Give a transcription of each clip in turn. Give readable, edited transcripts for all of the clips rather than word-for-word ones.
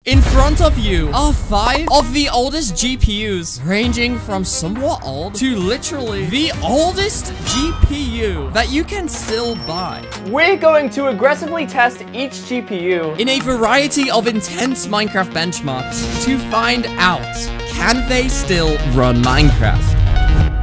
In front of you are 5 of the oldest GPUs, ranging from somewhat old to literally the oldest GPU that you can still buy. We're going to aggressively test each GPU in a variety of intense Minecraft benchmarks to find out, can they still run Minecraft?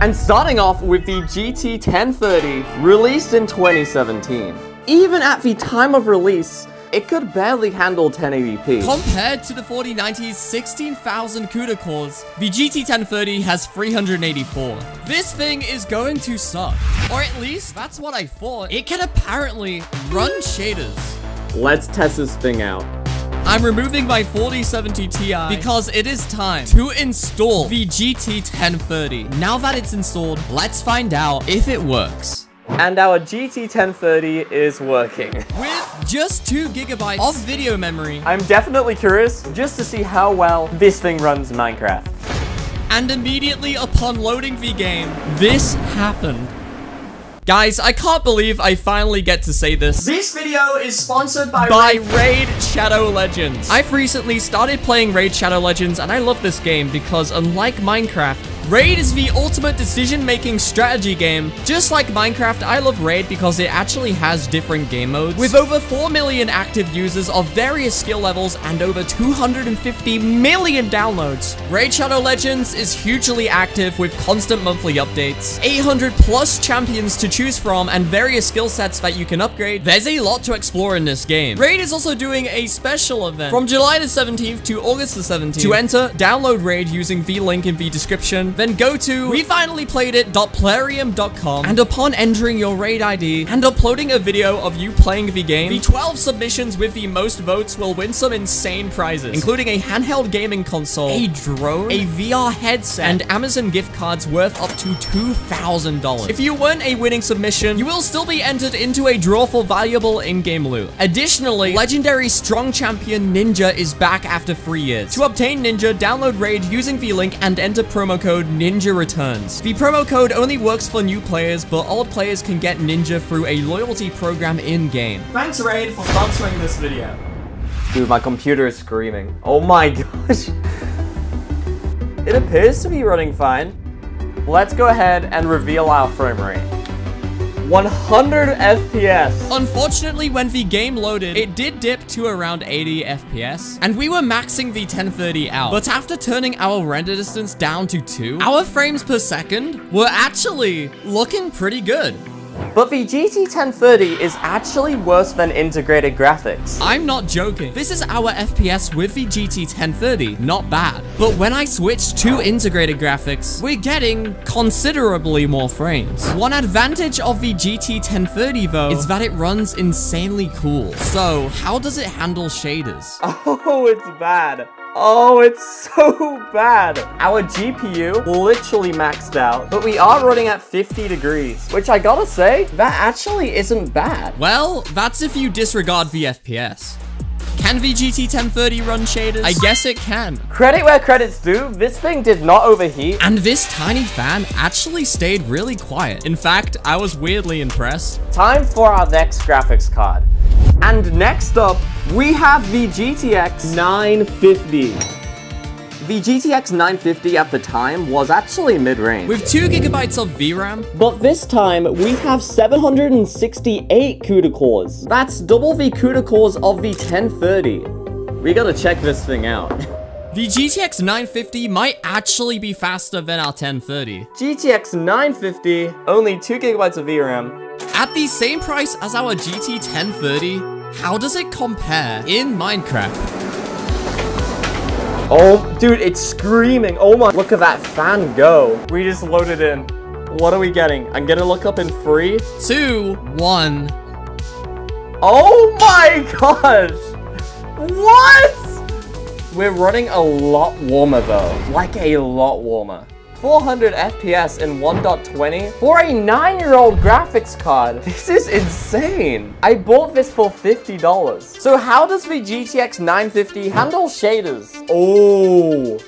And starting off with the GT 1030, released in 2017. Even at the time of release, it could barely handle 1080p. Compared to the 4090's 16,000 CUDA cores, the GT 1030 has 384. This thing is going to suck. Or at least, that's what I thought. It can apparently run shaders. Let's test this thing out. I'm removing my 4070 Ti because it is time to install the GT 1030. Now that it's installed, let's find out if it works. And our GT 1030 is working. With just 2 GB of video memory. I'm definitely curious just to see how well this thing runs Minecraft. And immediately upon loading the game, this happened. Guys, I can't believe I finally get to say this. This video is sponsored by Raid Shadow Legends. I've recently started playing Raid Shadow Legends, and I love this game because unlike Minecraft, Raid is the ultimate decision-making strategy game. Just like Minecraft, I love Raid because it actually has different game modes. With over 4 million active users of various skill levels and over 250 million downloads, Raid Shadow Legends is hugely active with constant monthly updates, 800 plus champions to choose from, and various skill sets that you can upgrade. There's a lot to explore in this game. Raid is also doing a special event from July the 17th to August the 17th. To enter, download Raid using the link in the description. Then go to wefinallyplayedit.plarium.com, and upon entering your Raid ID and uploading a video of you playing the game, the 12 submissions with the most votes will win some insane prizes, including a handheld gaming console, a drone, a VR headset, and Amazon gift cards worth up to $2,000. If you weren't a winning submission, you will still be entered into a draw for valuable in-game loot. Additionally, legendary strong champion Ninja is back after 3 years. To obtain Ninja, download Raid using the link and enter promo code Ninja Returns. The promo code only works for new players, but old players can get Ninja through a loyalty program in-game. Thanks Raid for sponsoring this video. Dude, my computer is screaming. Oh my gosh. It appears to be running fine. Let's go ahead and reveal our frame rate. 100 FPS. Unfortunately, when the game loaded, it did dip to around 80 FPS, and we were maxing the 1030 out. But after turning our render distance down to 2, our frames per second were actually looking pretty good. But the GT 1030 is actually worse than integrated graphics. I'm not joking. This is our FPS with the GT 1030. Not bad. But when I switched to integrated graphics, we're getting considerably more frames. One advantage of the GT 1030 though is that it runs insanely cool. So how does it handle shaders? Oh, it's bad. Oh, it's so bad. Our GPU literally maxed out, but we are running at 50 degrees, which I gotta say, that actually isn't bad. Well, that's if you disregard the FPS. Can the GT 1030 run shaders? I guess it can. Credit where credit's due, this thing did not overheat. And this tiny fan actually stayed really quiet. In fact, I was weirdly impressed. Time for our next graphics card. And next up, we have the GTX 950. The GTX 950 at the time was actually mid-range, with 2 GB of VRAM. But this time, we have 768 CUDA cores. That's double the CUDA cores of the 1030. We gotta check this thing out. The GTX 950 might actually be faster than our 1030. GTX 950, only 2 GB of VRAM. At the same price as our GT 1030, how does it compare in Minecraft? Oh, dude, it's screaming. Oh my, look at that fan go. We just loaded in. What are we getting? I'm gonna look up in 3, 2, 1. Oh my gosh. What? We're running a lot warmer though. Like a lot warmer. 400 FPS in 1.20 for a 9-year-old graphics card. This is insane. I bought this for $50. So how does the GTX 950 handle shaders? Oh,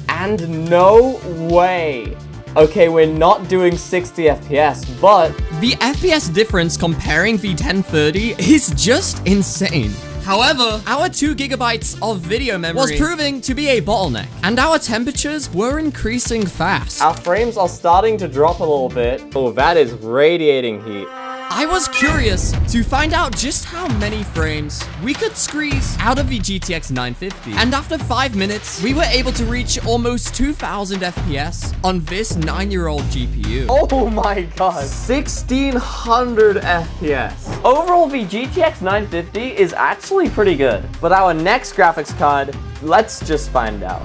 and no way. Okay, we're not doing 60 FPS, but the FPS difference comparing the 1030 is just insane. However, our 2 gigabytes of video memory was proving to be a bottleneck, and our temperatures were increasing fast. Our frames are starting to drop a little bit. Oh, that is radiating heat. I was curious to find out just how many frames we could squeeze out of the GTX 950. And after 5 minutes, we were able to reach almost 2000 FPS on this 9-year-old GPU. Oh my god. 1600 FPS. Overall, the GTX 950 is actually pretty good. But our next graphics card, let's just find out.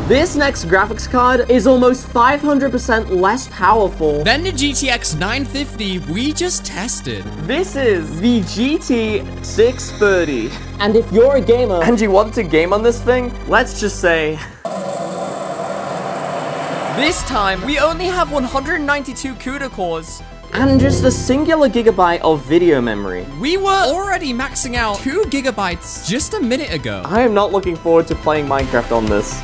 This next graphics card is almost 500% less powerful than the GTX 950 we just tested. This is the GT 630. And if you're a gamer and you want to game on this thing, let's just say... This time, we only have 192 CUDA cores and just a singular gigabyte of video memory. We were already maxing out 2 gigabytes just a minute ago. I am not looking forward to playing Minecraft on this.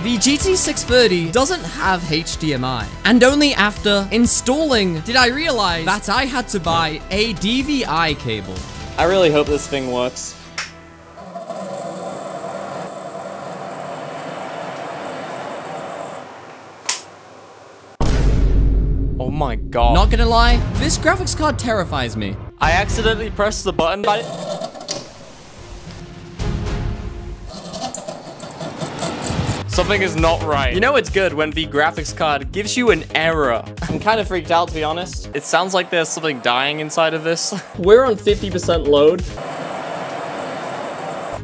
The GT 630 doesn't have HDMI, and only after installing did I realize that I had to buy a DVI cable. I really hope this thing works. Oh my god. Not gonna lie, this graphics card terrifies me. I accidentally pressed the button, but something is not right. You know it's good when the graphics card gives you an error. I'm kind of freaked out, to be honest. It sounds like there's something dying inside of this. We're on 50% load.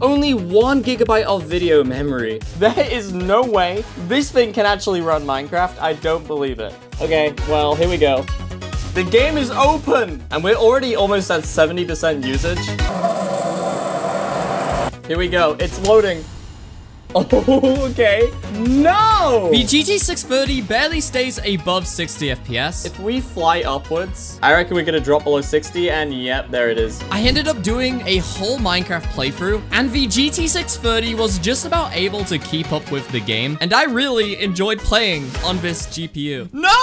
Only 1 gigabyte of video memory. There is no way this thing can actually run Minecraft. I don't believe it. Okay, well, here we go. The game is open! And we're already almost at 70% usage. Here we go, it's loading. Oh, okay. No! The GT 630 barely stays above 60 FPS. If we fly upwards, I reckon we're gonna drop below 60, and yep, there it is. I ended up doing a whole Minecraft playthrough, and the GT 630 was just about able to keep up with the game, and I really enjoyed playing on this GPU. No!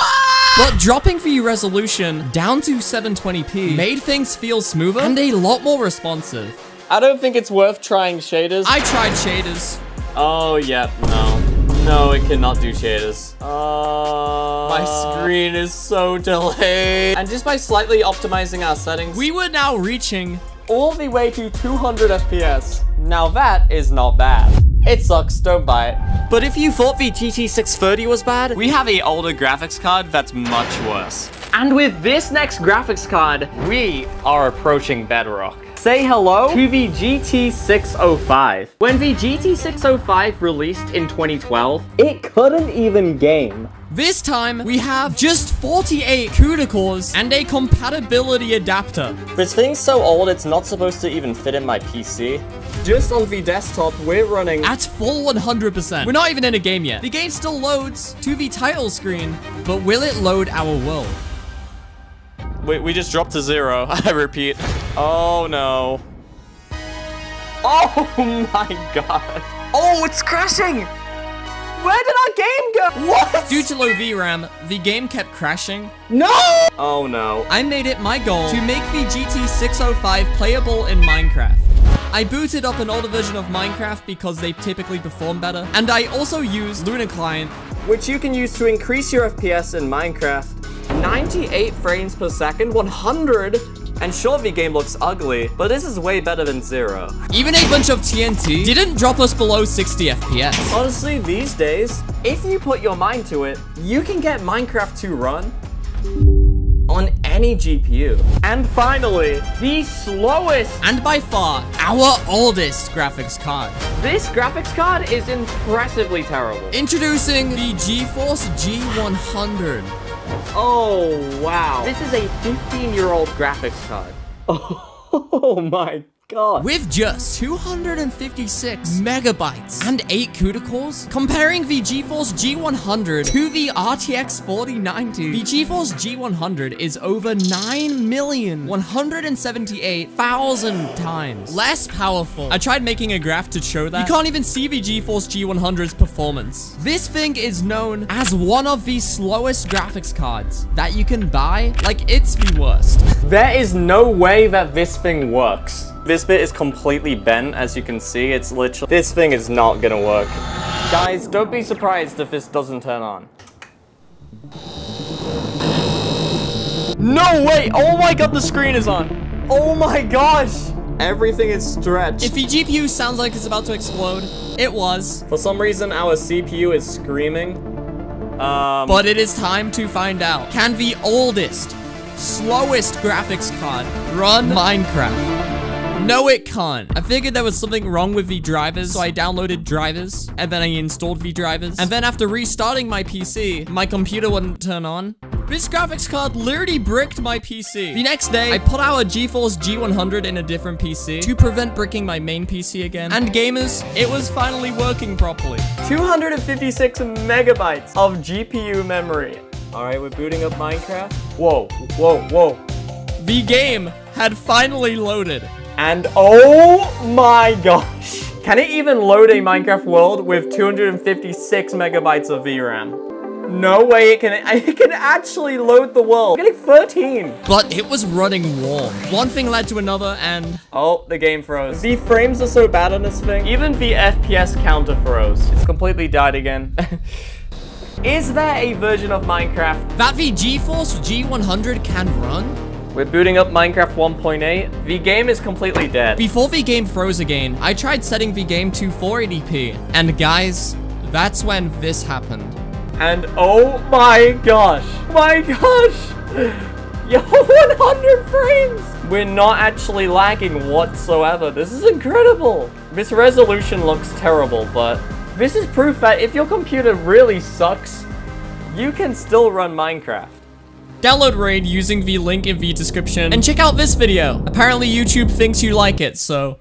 But dropping the resolution down to 720p made things feel smoother and a lot more responsive. I don't think it's worth trying shaders. I tried shaders. Oh, yep, no. No, it cannot do shaders. My screen is so delayed. And just by slightly optimizing our settings, we were now reaching all the way to 200 FPS. Now that is not bad. It sucks, don't buy it. But if you thought the GT 630 was bad, we have an older graphics card that's much worse. And with this next graphics card, we are approaching bedrock. Say hello to the GT 605. When the GT 605 released in 2012, it couldn't even game. This time, we have just 48 CUDA cores and a compatibility adapter. This thing's so old, it's not supposed to even fit in my PC. Just on the desktop, we're running at full 100%. We're not even in a game yet. The game still loads to the title screen, but will it load our world? We just dropped to 0. I repeat. Oh no. Oh my god. Oh, it's crashing. Where did our game go? What? Due to low VRAM, the game kept crashing. No! Oh no. I made it my goal to make the GT 605 playable in Minecraft. I booted up an older version of Minecraft because they typically perform better. And I also used Luna Client, which you can use to increase your FPS in Minecraft. 98 frames per second, 100. And sure, the game looks ugly, but this is way better than 0. Even a bunch of TNT didn't drop us below 60 FPS. Honestly, these days, if you put your mind to it, you can get Minecraft to run on any GPU. And finally, the slowest and by far our oldest graphics card. This graphics card is impressively terrible. Introducing the GeForce G100. Oh, wow. This is a 15-year-old graphics card. Oh my god. With just 256 megabytes and 8 CUDA cores, comparing the GeForce G100 to the RTX 4090, the GeForce G100 is over 9,178,000 times less powerful. I tried making a graph to show that. You can't even see the GeForce G100's performance. This thing is known as one of the slowest graphics cards that you can buy. Like, it's the worst. There is no way that this thing works. This bit is completely bent, as you can see. It's literally, this thing is not gonna work. Guys, don't be surprised if this doesn't turn on. No way! Oh my god, the screen is on. Oh my gosh! Everything is stretched. If the GPU sounds like it's about to explode, it was. For some reason, our CPU is screaming. But it is time to find out. Can the oldest, slowest graphics card run Minecraft? No, it can't. I figured there was something wrong with the drivers, so I downloaded drivers, and then I installed the drivers. And then after restarting my PC, my computer wouldn't turn on. This graphics card literally bricked my PC. The next day, I put our GeForce G100 in a different PC to prevent bricking my main PC again. And gamers, it was finally working properly. 256 megabytes of GPU memory. All right, we're booting up Minecraft. Whoa, whoa, whoa. The game had finally loaded. And oh my gosh. Can it even load a Minecraft world with 256 megabytes of VRAM? No way it can actually load the world. I'm getting 13. But it was running warm. One thing led to another and... Oh, the game froze. The frames are so bad on this thing. Even the FPS counter froze. It's completely died again. Is there a version of Minecraft that the GeForce G100 can run? We're booting up Minecraft 1.8. The game is completely dead. Before the game froze again, I tried setting the game to 480p. And guys, that's when this happened. And oh my gosh. My gosh. Yo, 100 frames. We're not actually lagging whatsoever. This is incredible. This resolution looks terrible, but this is proof that if your computer really sucks, you can still run Minecraft. Download Raid using the link in the description and check out this video. Apparently YouTube thinks you like it, so